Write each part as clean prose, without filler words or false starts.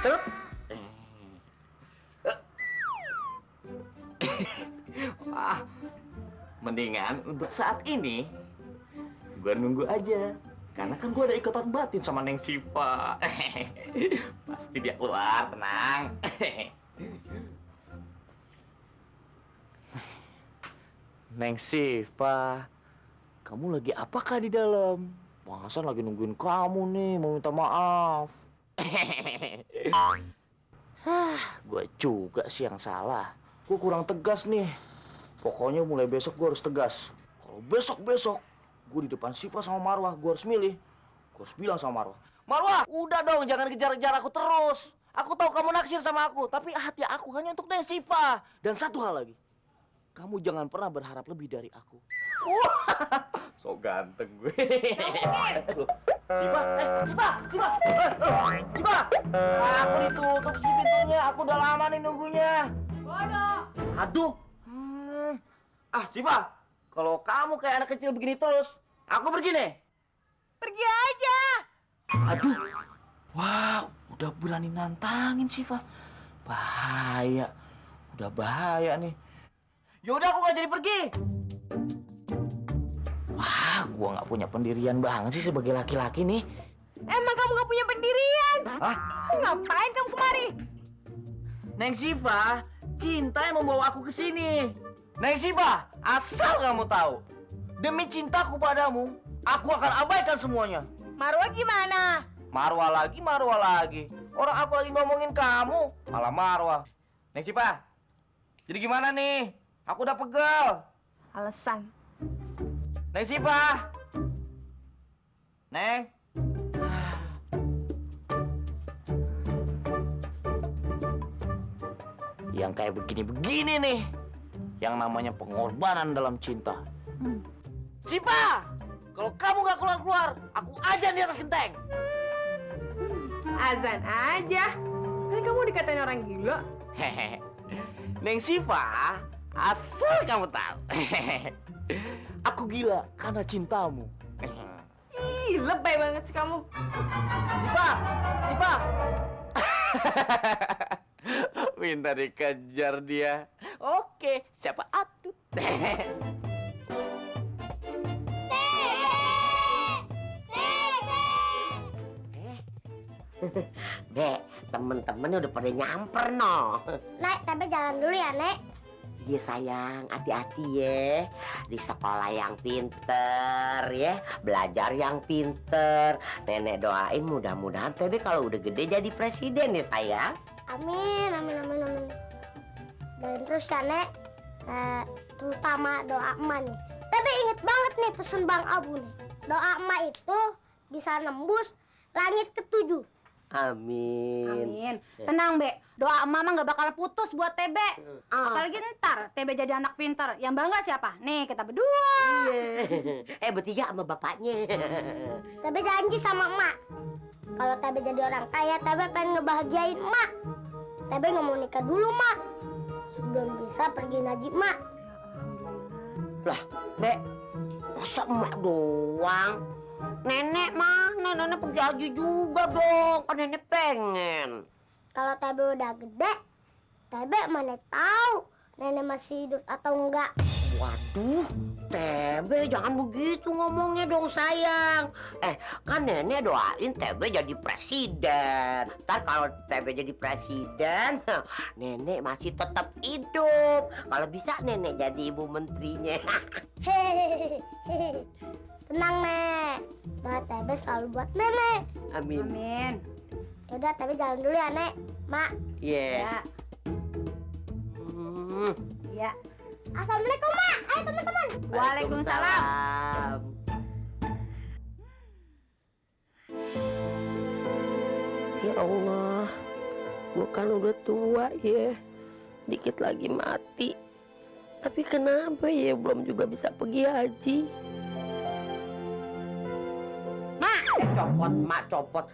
Celup. Wah, mendingan untuk saat ini gue nunggu aja. Karena kan gue ada ikatan batin sama Neng Siva. Pasti dia keluar, tenang. Neng Siva, kamu lagi apakah di dalam? Bang Hasan lagi nungguin kamu nih, mau minta maaf. Gue juga sih yang salah. Gue kurang tegas nih. Pokoknya mulai besok gue harus tegas. Kalau besok-besok gue di depan Siva sama Marwah, gue harus milih. Gue harus bilang sama Marwah, Marwah, udah dong, jangan kejar-kejar aku terus. Aku tahu kamu naksir sama aku, tapi hati aku hanya untuk Neng Siva. Dan satu hal lagi, kamu jangan pernah berharap lebih dari aku. Wah, so ganteng gue. Siva, Siva. Aku ditutup sih pintunya. Aku udah lama nih nunggunya. Bodoh. Aduh. Siva, kalau kamu kayak anak kecil begini terus, aku pergi nih. Pergi aja. Aduh. Wow, udah berani nantangin Siva. Bahaya. Udah bahaya nih. Yaudah, aku nggak jadi pergi. Wah, gua nggak punya pendirian banget sih sebagai laki-laki nih. Emang kamu gak punya pendirian? Hah? Ngapain kamu kemari? Neng Siva, cinta yang membawa aku ke sini. Neng Siva, asal kamu tahu, demi cintaku padamu, aku akan abaikan semuanya. Marwah gimana? Marwah lagi. Orang aku lagi ngomongin kamu, malah Marwah. Neng Siva, jadi gimana nih? Aku udah pegel. Alasan. Neng Siva. Neng. Yang kayak begini-begini nih, yang namanya pengorbanan dalam cinta. Siva, kalau kamu nggak keluar-keluar, aku aja di atas genteng. Azan aja. Kan kamu dikatain orang gila. Hehehe. Neng Siva, asal kamu tahu, aku gila karena cintamu. Ih, lebay banget sih kamu. Siva. Minta dikejar dia. Oke, siapa atut? Dek, temen-temennya udah pada nyamper no. Nek, tapi jalan dulu ya, Nek. Iya sayang, hati-hati ya. Di sekolah yang pinter ya, belajar yang pinter. Nenek doain mudah-mudahan Tebe kalau udah gede jadi presiden ya sayang. Amin. Dan terus ya, Nek, terutama doa emak nih. Tapi inget banget nih pesen Bang Abu nih. Doa emak itu bisa nembus langit ketujuh. Amin. Tenang, Be. Doa mama nggak bakal putus buat Tebe. Apalagi ntar Tebe jadi anak pintar. Yang bangga siapa? Nih, kita berdua. Iya. Bertiga sama bapaknya. Tebe janji sama emak. Kalau Tebe jadi orang kaya, Tebe pengen ngebahagiain emak. Tebe nggak mau nikah dulu, Mak. Sebelum bisa pergi ngaji, Mak. Lah, Be, masa emak doang? Nenek mana? Nenek pergi haji juga dong. Kan nenek pengen. Kalau Tebe udah gede, Tebe mana tahu nenek masih hidup atau enggak. Waduh, Tebe jangan begitu ngomongnya dong sayang. Kan nenek doain Tebe jadi presiden. Ntar kalau Tebe jadi presiden, nenek masih tetap hidup. Kalau bisa nenek jadi ibu menterinya. Hehehe. Tenang, Nek. Doa Tebe selalu buat nenek. Amin. Yaudah, Tebe jalan dulu ya, Nek. Mak. Iya. Ya. Assalamualaikum, Mak. Ayo teman-teman. Waalaikumsalam. Ya Allah, gua kan udah tua ya. Dikit lagi mati. Tapi kenapa ya belum juga bisa pergi haji? Mak copot.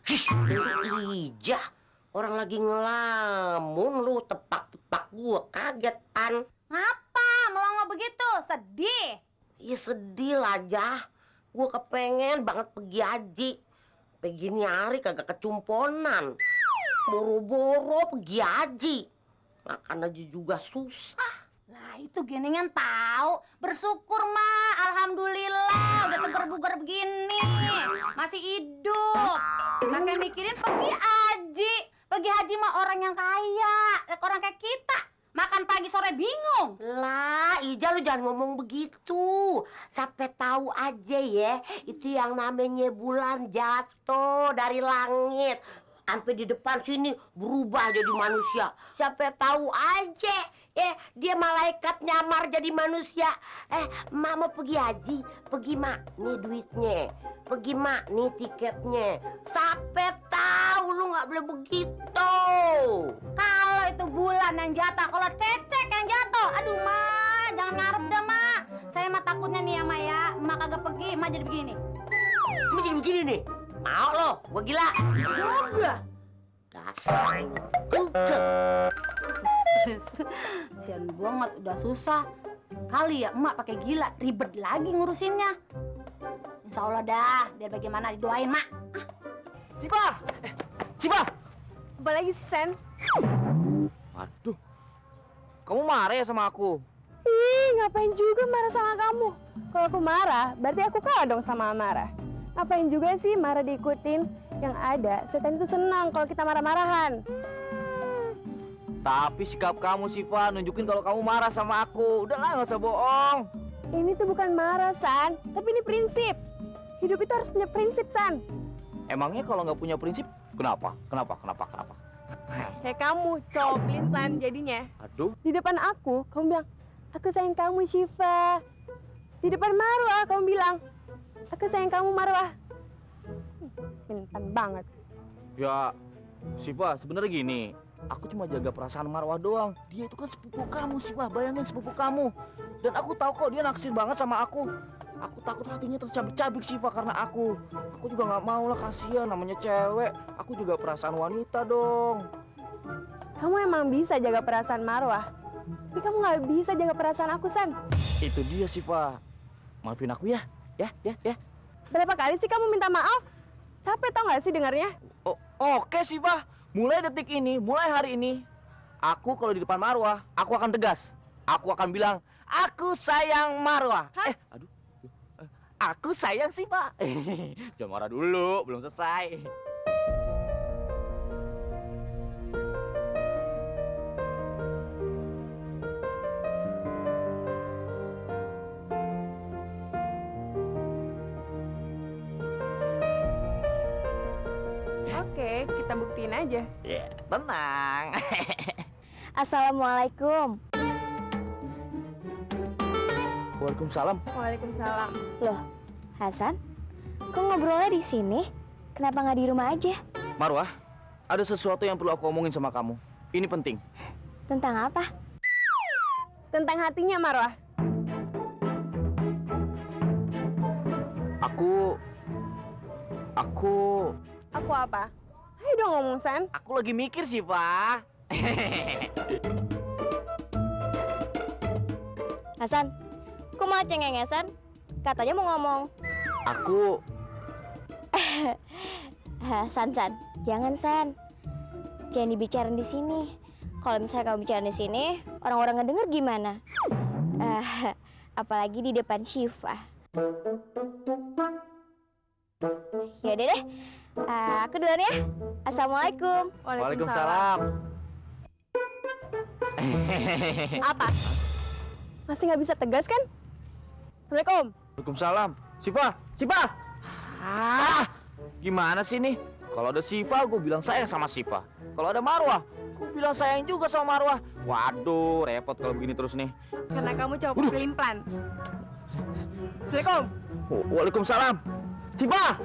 Ijah, orang lagi ngelamun lu tepak-tepak gua kaget An. Ngapa? Melongo begitu? Sedih? Ya sedih lah Jah. Gua kepengen banget pergi haji. Begini hari kagak kecumponan. Boro-boro pergi haji. Makan aja juga susah. Lah itu geningan tahu. Bersyukur mak, alhamdulillah udah seger bugar begini. Masih hidup. Pakai mikirin pergi haji. Pergi haji mah orang yang kaya, orang kayak kita. Makan pagi sore bingung. Lah, Ija lu jangan ngomong begitu. Sampai tahu aja ya, itu yang namanya bulan jatuh dari langit. Sampai di depan sini berubah jadi manusia. Sampai tahu aja, dia malaikat nyamar jadi manusia. Mak mau pergi haji, pergi mak, nih duitnya. Pergi mak, nih tiketnya. Sampai tahu lu nggak boleh begitu. Kalau itu bulan yang jatuh, kalau cecek yang jatuh, aduh mak, jangan ngarep dah mak. Saya mah takutnya nih ya mak ya, mak kagak pergi, mak jadi begini. Lu jadi begini nih. Mau lo, gua gila. Udah. Dasar. Sian banget, udah susah. Kali ya emak pakai gila, ribet lagi ngurusinnya. Insya Allah dah, biar bagaimana didoain mak. Siva! Siva! Apa lagi sih, Sen? Aduh, kamu marah ya sama aku? Ih, ngapain juga marah sama kamu? Kalau aku marah, berarti aku kalah dong sama Amara. Ngapain juga sih marah diikutin? Yang ada, setan itu senang kalau kita marah-marahan. Tapi sikap kamu, Siva, nunjukin kalau kamu marah sama aku. Udahlah, nggak usah bohong. Ini tuh bukan marah, San. Tapi ini prinsip. Hidup itu harus punya prinsip, San. Emangnya kalau nggak punya prinsip, kenapa? Kenapa? Kayak kamu, cowok pelin-pelan jadinya. Aduh, Di depan aku, kamu bilang, aku sayang kamu, Syifa. Di depan Marwah, kamu bilang, aku sayang kamu, Marwah. Pelin-pelan banget. ya, Siva, sebenarnya gini. Aku cuma jaga perasaan Marwah doang. Dia itu kan sepupu kamu, Siva. Bayangin sepupu kamu. Dan aku tahu kok dia naksir banget sama aku. Aku takut hatinya tercabik-cabik, Siva, karena aku. Aku juga nggak mau lah, kasihan namanya cewek. Aku juga perasaan wanita dong. Kamu emang bisa jaga perasaan Marwah. Tapi kamu nggak bisa jaga perasaan aku, San. Itu dia, Siva. Maafin aku ya. Ya. Berapa kali sih kamu minta maaf? Capek tau nggak sih dengarnya? Oh, oke, Siva. Mulai detik ini, mulai hari ini, aku kalau di depan Marwah, aku akan tegas. Aku akan bilang, aku sayang Marwah. Aduh. Aku sayang Siva. Jangan marah dulu, belum selesai. Oke, kita buktiin aja. Ya, tenang. Assalamualaikum. Waalaikumsalam. Waalaikumsalam. Loh, Hasan, kok ngobrolnya di sini? Kenapa nggak di rumah aja? Marwah, ada sesuatu yang perlu aku omongin sama kamu. Ini penting. Tentang apa? Tentang hatinya, Marwah. Aku apa? Ayo dong ngomong, San. Aku lagi mikir, Siva. Hasan, kok malah cengengesan? Katanya mau ngomong. Aku San, jangan San. Jangan dibicarain di sini. Kalau misalnya kamu bicara di sini, orang-orang ngedenger gimana? Apalagi di depan Syifa. Ya udah deh. Aku duluan ya. Assalamualaikum. Waalaikumsalam. Apa? Masih nggak bisa tegas kan? Assalamualaikum. Waalaikumsalam. Siva. Gimana sih nih? Kalau ada Siva, gue bilang sayang sama Siva. Kalau ada Marwah, gue bilang sayang juga sama Marwah. Waduh, repot kalau begini terus nih. Karena kamu cowok pelin-pelan. Assalamualaikum. Waalaikumsalam. Siva.